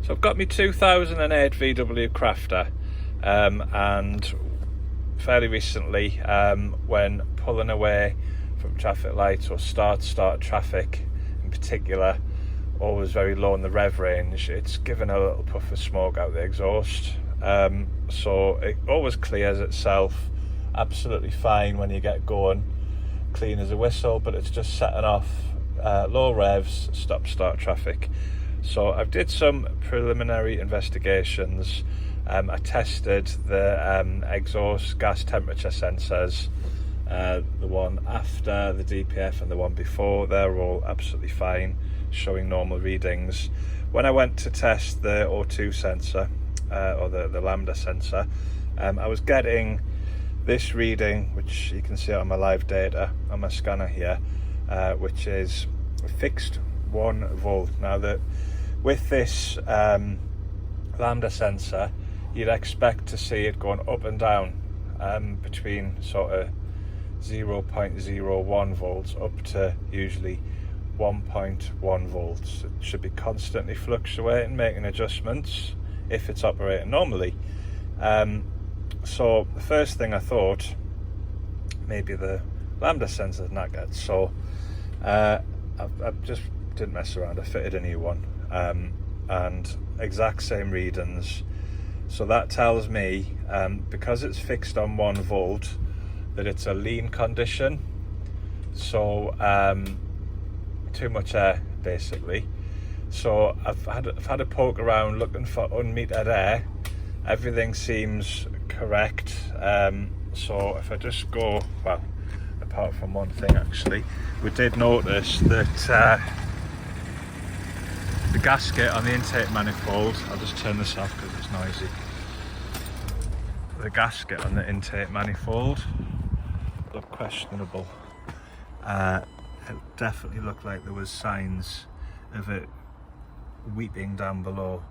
So I've got my 2008 VW Crafter, and fairly recently, when pulling away from traffic lights or start traffic in particular, always very low in the rev range, it's given a little puff of smoke out the exhaust. So it always clears itself absolutely fine when you get going, clean as a whistle, but it's just setting off low revs, start traffic. So I did some preliminary investigations. I tested the exhaust gas temperature sensors, the one after the DPF and the one before. They're all absolutely fine, showing normal readings. When I went to test the O2 sensor, or the Lambda sensor, I was getting this reading, which you can see on my live data on my scanner here, which is a fixed 1 volt. Now that with this Lambda sensor, you'd expect to see it going up and down between sort of 0.01 volts up to usually 1.1 volts. It should be constantly fluctuating, making adjustments if it's operating normally. So the first thing I thought, maybe the Lambda sensor's knackered, so I just didn't mess around. I fitted a new one, and exact same readings. So that tells me, because it's fixed on 1 volt, that it's a lean condition. So too much air, basically. So I've had a poke around looking for unmetered air. Everything seems correct. So if I just go, well, apart from one thing actually, we did notice that the gasket on the intake manifold, I'll just turn this off because it's noisy. The gasket on the intake manifold looked questionable. It definitely looked like there was signs of it weeping down below.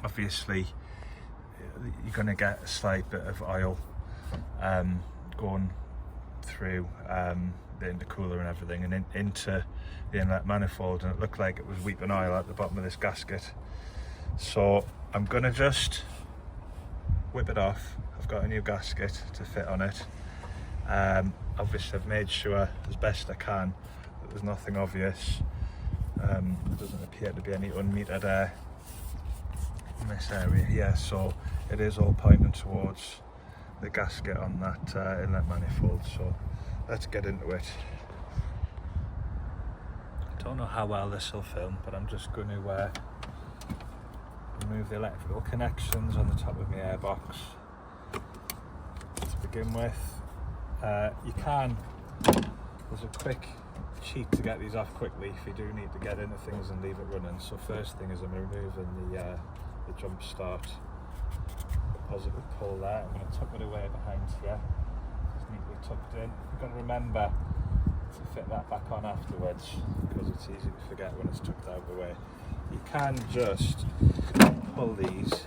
Obviously you're going to get a slight bit of oil going through the intercooler and everything and into the inlet manifold, and it looked like it was weeping oil at the bottom of this gasket. So I'm going to just whip it off. I've got a new gasket to fit on it. Obviously I've made sure as best I can that there's nothing obvious. There doesn't appear to be any unmetered air in this area here, so it is all pointing towards the gasket on that inlet manifold. So let's get into it. I don't know how well this will film, but I'm just going to remove the electrical connections on the top of my airbox to begin with. You can, there's a quick cheat to get these off quickly if you do need to get into things and leave it running. So first thing is I'm removing the jump start positive pull there. I'm going to tuck it away behind here. It's neatly tucked in. You've got to remember to fit that back on afterwards because it's easy to forget when it's tucked out of the way. You can just pull these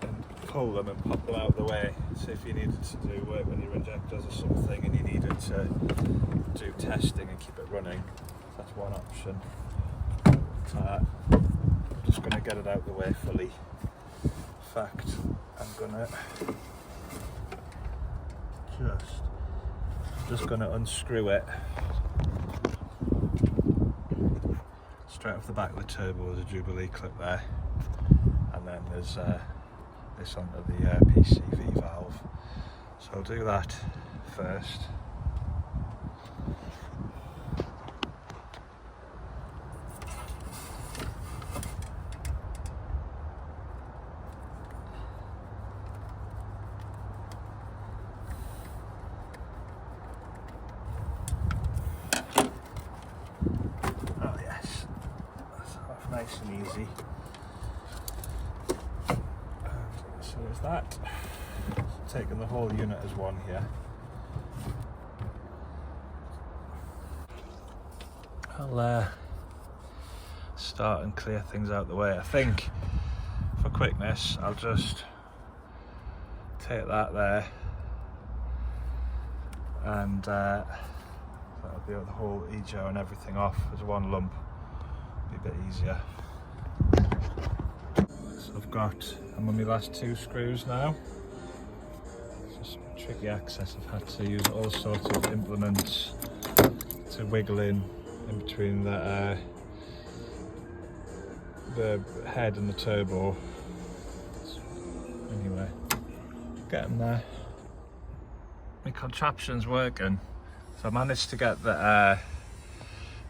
and pull them and pop them out of the way. So if you needed to do work on your injectors or something and you needed to do testing and keep it running, that's one option. I'm just going to get it out of the way fully. In fact, I'm just going to unscrew it straight off the back of the turbo. There's a Jubilee clip there, and then there's this onto the PCV valve. So I'll do that first. Oh yes, that's off nice and easy. So there's that. Taking the whole unit as one here. I'll start and clear things out the way. I think for quickness I'll just take that there and that'll be the whole EGO and everything off as one lump. Be a bit easier. So I'm on my last 2 screws now. It's just tricky access. I've had to use all sorts of implements to wiggle in between the head and the turbo. Anyway, getting there. My contraption's working, so I managed to get the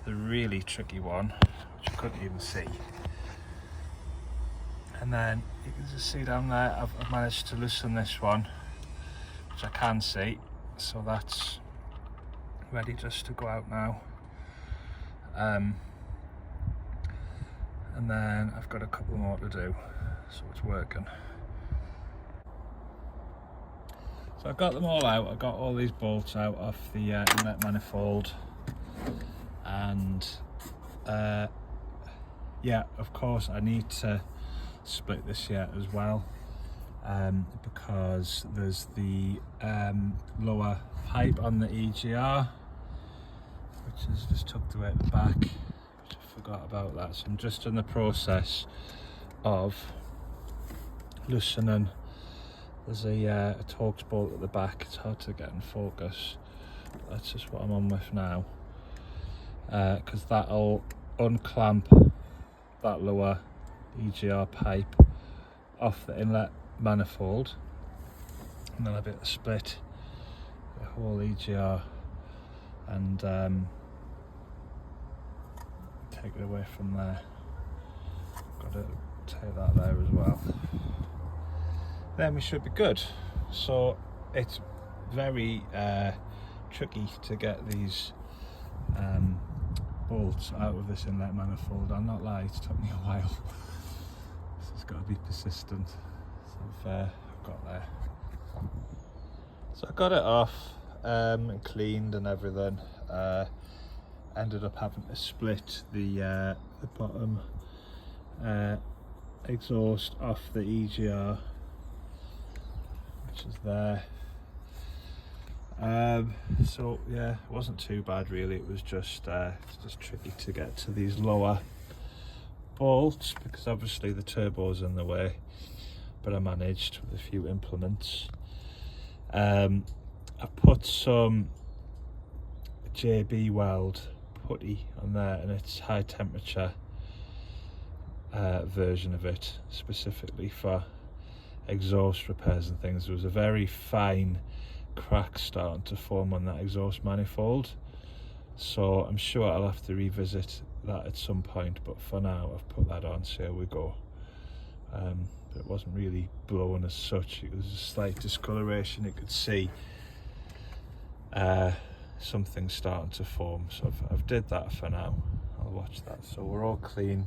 really tricky one, which I couldn't even see. And then you can just see down there, I've managed to loosen this one, which I can see. So that's ready just to go out now. And then I've got a couple more to do, so it's working. So I've got them all out. I got all these bolts out of the inlet manifold, and yeah, of course I need to split this yet as well, because there's the lower pipe on the EGR, which is just tucked away at the back, which I forgot about that. So I'm just in the process of loosening. There's a Torx bolt at the back. It's hard to get in focus. That's just what I'm on with now, because that'll unclamp that lower EGR pipe off the inlet manifold, and then I'll be able to split the whole EGR and take it away from there. Got to take that there as well. Then we should be good. So it's very tricky to get these bolts out of this inlet manifold. I'll not lie, it's took me a while. So it's got to be persistent. So I've got there. So I got it off and cleaned and everything. Ended up having to split the bottom exhaust off the EGR, which is there. So yeah, it wasn't too bad really. It was just tricky to get to these lower bolts because obviously the turbo's in the way, but I managed with a few implements. I put some JB Weld putty on there, and it's high temperature version of it, specifically for exhaust repairs and things. There was a very fine crack starting to form on that exhaust manifold, so I'm sure I'll have to revisit that at some point, but for now I've put that on, so here we go. But it wasn't really blowing as such. It was a slight discoloration. You could see something starting to form, so I've did that for now. I'll watch that. So we're all clean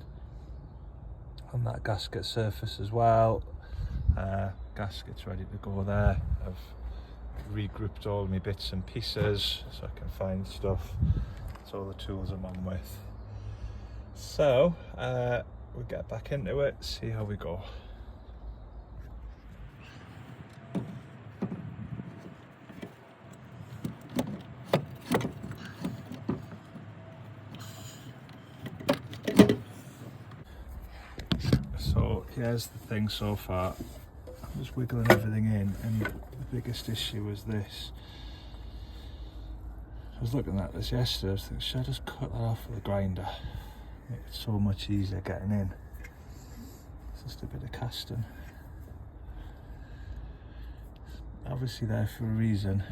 on that gasket surface as well. Gasket's ready to go there. I've regrouped all my bits and pieces so I can find stuff. That's all the tools I'm on with. So we'll get back into it, see how we go. So here's the thing so far. I'm just wiggling everything in, and the biggest issue was this. I was looking at this yesterday. I was thinking, should I just cut that off with a grinder? Make it so much easier getting in. It's just a bit of casting. Obviously there for a reason.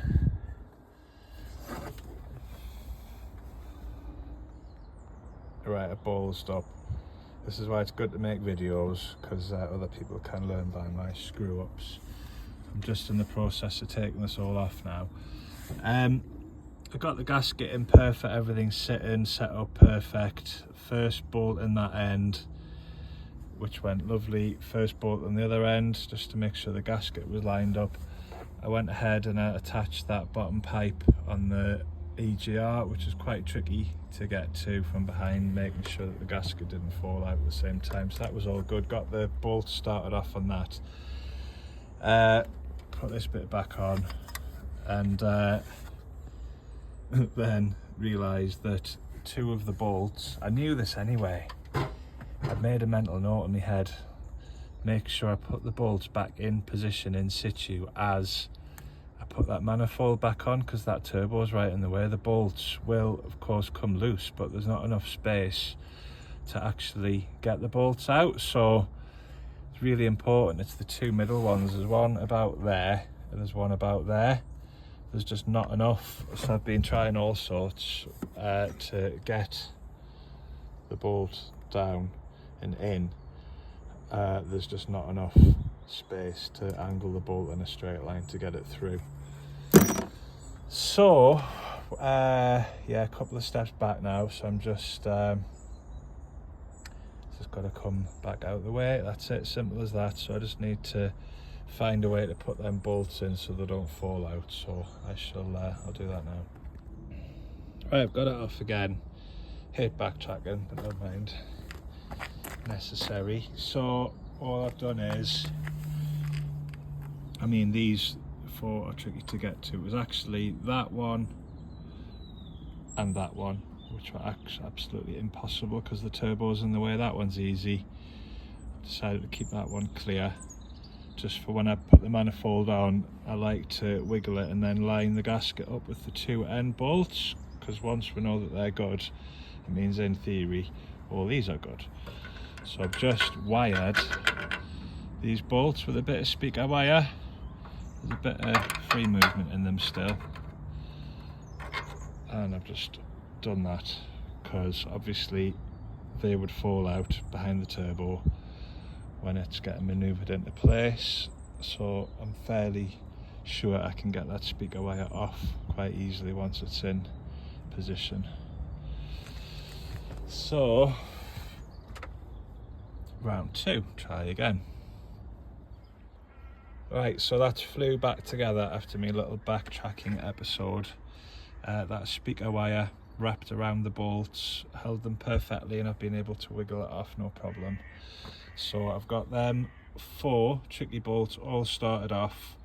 Right, a ballsed up. This is why it's good to make videos, because other people can learn by my screw ups. I'm just in the process of taking this all off now. I got the gasket in perfect, everything's sitting, set up perfect. First bolt in that end, which went lovely. First bolt on the other end, just to make sure the gasket was lined up. I went ahead and attached that bottom pipe on the EGR, which is quite tricky to get to from behind, making sure that the gasket didn't fall out at the same time. So that was all good. Got the bolts started off on that. Put this bit back on, and then realised that two of the bolts, I knew this anyway, I've made a mental note in my head, make sure I put the bolts back in position in situ as I put that manifold back on, because that turbo is right in the way. The bolts will of course come loose, but there's not enough space to actually get the bolts out, so it's really important. It's the two middle ones. There's one about there and there's one about there. There's just not enough, so I've been trying all sorts to get the bolt down and in. There's just not enough space to angle the bolt in a straight line to get it through. So yeah, a couple of steps back now, so I'm just got to come back out of the way. That's it, simple as that. So I just need to find a way to put them bolts in so they don't fall out, so I'll do that now. Right, I've got it off again. Hate backtracking, but never mind, necessary. So all I've done is, I mean, these four are tricky to get to. It was actually that one and that one, which were absolutely impossible because the turbo's in the way. That one's easy. I decided to keep that one clear, just for when I put the manifold on. I like to wiggle it and then line the gasket up with the two end bolts, because once we know that they're good, it means in theory all these are good. So I've just wired these bolts with a bit of speaker wire. There's a bit of free movement in them still, and I've just done that because obviously they would fall out behind the turbo when it's getting manoeuvred into place. So I'm fairly sure I can get that speaker wire off quite easily once it's in position. So round two, try again. Right, so that flew back together after my little backtracking episode. That speaker wire wrapped around the bolts, held them perfectly, and I've been able to wiggle it off no problem. So I've got them 4 tricky bolts all started off.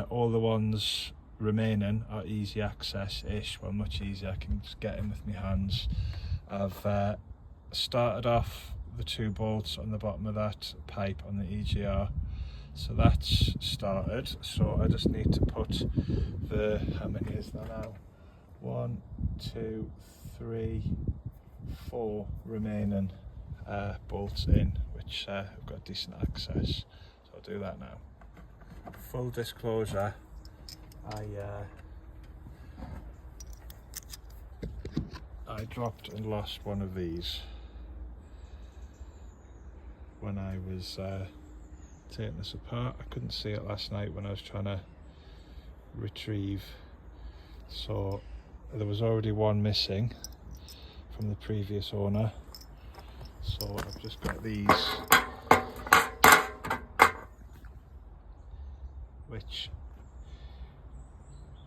All the ones remaining are easy access-ish, well, much easier. I can just get in with my hands. I've started off the 2 bolts on the bottom of that pipe on the EGR, so that's started. So I just need to put the, how many is there now? 1, 2, 3, 4 remaining bolts in, which have got decent access, so I'll do that now. Full disclosure, I dropped and lost one of these when I was taking this apart. I couldn't see it last night when I was trying to retrieve, so there was already one missing from the previous owner. So I've just got these, which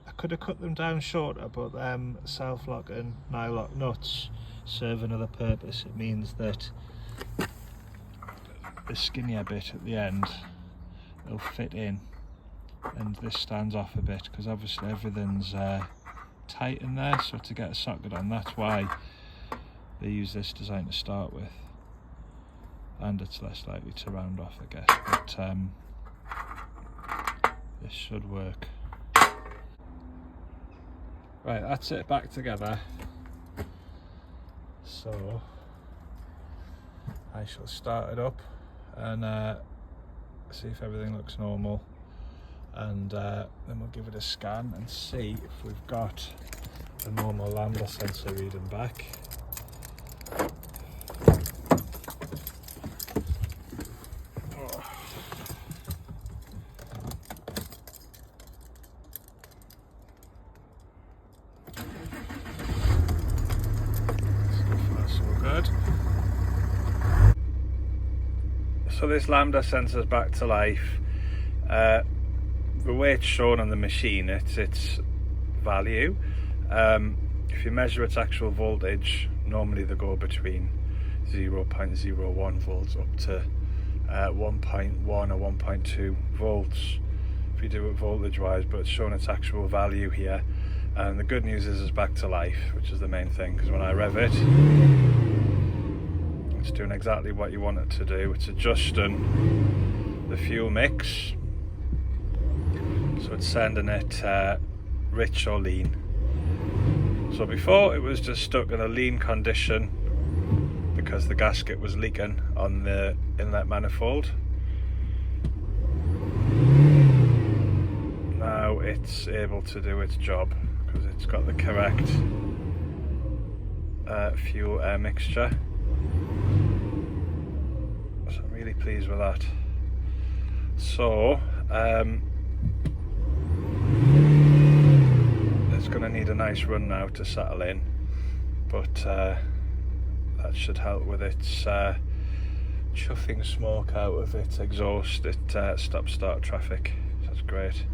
I could have cut them down shorter, but self-locking nylock nuts serve another purpose. It means that the skinnier bit at the end will fit in, and this stands off a bit because obviously everything's tight in there, so to get a socket on, that's why they use this design to start with, and it's less likely to round off, I guess, but this should work. Right, that's it back together, so I shall start it up and see if everything looks normal, and then we'll give it a scan and see if we've got the normal Lambda sensor reading back. So this Lambda sensor's back to life. The way it's shown on the machine, it's its value. If you measure its actual voltage, normally they go between 0.01 volts up to 1.1 or 1.2 volts if you do it voltage wise, but it's showing its actual value here. And the good news is it's back to life, which is the main thing, because when I rev it, it's doing exactly what you want it to do. It's adjusting the fuel mix, so it's sending it rich or lean. So before it was just stuck in a lean condition because the gasket was leaking on the inlet manifold. Now it's able to do its job because it's got the correct fuel air mixture. So I'm really pleased with that. So it's going to need a nice run now to settle in, but that should help with its chuffing smoke out of its exhaust. It stop start traffic. That's great.